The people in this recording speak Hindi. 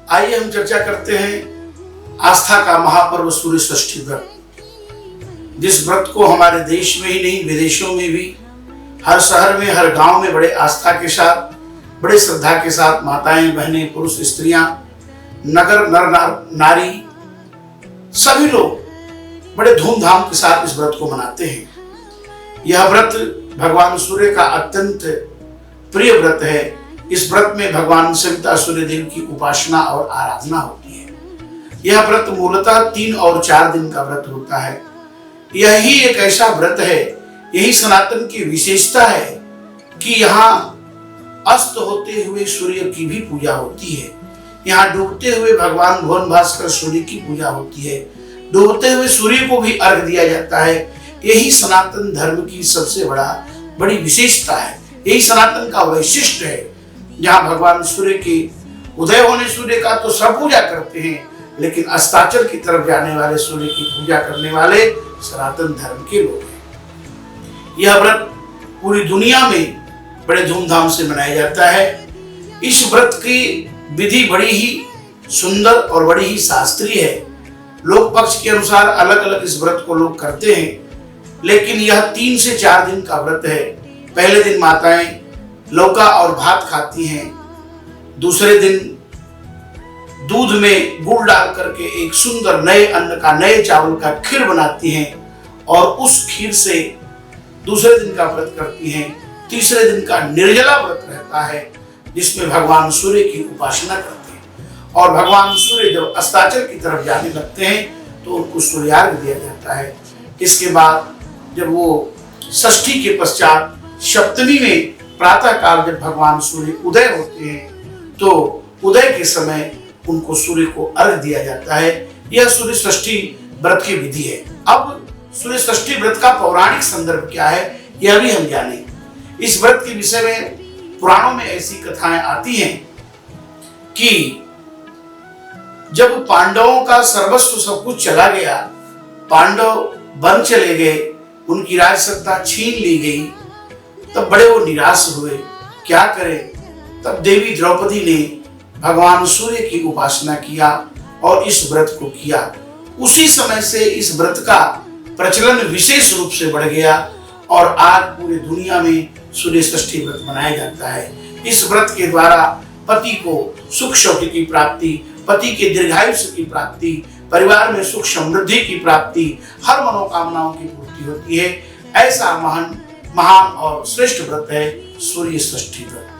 आइए हम चर्चा करते हैं आस्था का महापर्व सूर्य षष्ठी व्रत। जिस व्रत को हमारे देश में ही नहीं विदेशों में भी हर शहर में हर गांव में बड़े आस्था के साथ बड़े श्रद्धा के साथ माताएं बहनें पुरुष स्त्रियां नगर नर नारी सभी लोग बड़े धूमधाम के साथ इस व्रत को मनाते हैं। यह व्रत भगवान सूर्य का अत्यंत प्रिय व्रत है। इस व्रत में भगवान सविता सूर्य देव की उपासना और आराधना होती है। यह व्रत मूलतः 3 और 4 दिन का व्रत होता है। यही एक ऐसा व्रत है, यही सनातन की विशेषता है कि यहाँ अस्त होते हुए सूर्य की भी पूजा होती है। यहाँ डूबते हुए भगवान भुवन भास्कर सूर्य की पूजा होती है। डूबते हुए सूर्य को भी अर्घ दिया जाता है। यही सनातन धर्म की सबसे बड़ी विशेषता है। यही सनातन का वैशिष्ट है, जहाँ भगवान सूर्य के उदय होने सूर्य का तो सब पूजा करते हैं, लेकिन अस्ताचल की तरफ जाने वाले सूर्य की पूजा करने वाले सनातन धर्म के लोग हैं। यह व्रत पूरी दुनिया में बड़े धूमधाम से मनाया जाता है। इस व्रत की विधि बड़ी ही सुंदर और बड़ी ही शास्त्रीय है। लोक पक्ष के अनुसार अलग अलग इस व्रत को लोग करते हैं, लेकिन यह 3 से 4 दिन का व्रत है। पहले दिन माताएं लौका और भात खाती हैं। दूसरे दिन दूध में गुड़ डाल करके एक सुंदर नए अन्न का नए चावल का खीर बनाती हैं और उस खीर से दूसरे दिन का व्रत करती हैं। तीसरे दिन का निर्जला व्रत रहता है, जिसमें भगवान सूर्य की उपासना करते हैं। और भगवान सूर्य जब अस्ताचल की तरफ जाने लगते हैं तो उनको सूर्यार्घ दिया जाता है। इसके बाद जब वो षष्ठी के पश्चात सप्तमी में प्रातः काल जब भगवान सूर्य उदय होते हैं तो उदय के समय उनको सूर्य को अर्घ दिया जाता है। यह सूर्य षष्ठी व्रत की विधि है। अब सूर्य षष्ठी व्रत का पौराणिक संदर्भ क्या है, यह भी हम जानें। इस व्रत के विषय में पुराणों में ऐसी कथाएं आती हैं कि जब पांडवों का सर्वस्व सब कुछ चला गया, पांडव वन चले गए, उनकी राज सत्ता छीन ली गई, तब बड़े वो निराश हुए, क्या करें। तब देवी द्रौपदी ने भगवान सूर्य की उपासना किया और इस व्रत को किया। उसी समय से इस व्रत का प्रचलन विशेष रूप से बढ़ गया और आज पूरी दुनिया में सूर्य षष्ठी व्रत मनाया जाता है। इस व्रत के द्वारा पति को सुख शौर्य की प्राप्ति, पति के दीर्घायुष्य की प्राप्ति, परिवार में सुख समृद्धि की प्राप्ति, हर मनोकामनाओं की पूर्ति होती है। ऐसा महान और श्रेष्ठ व्रत है सूर्य षष्ठी व्रत।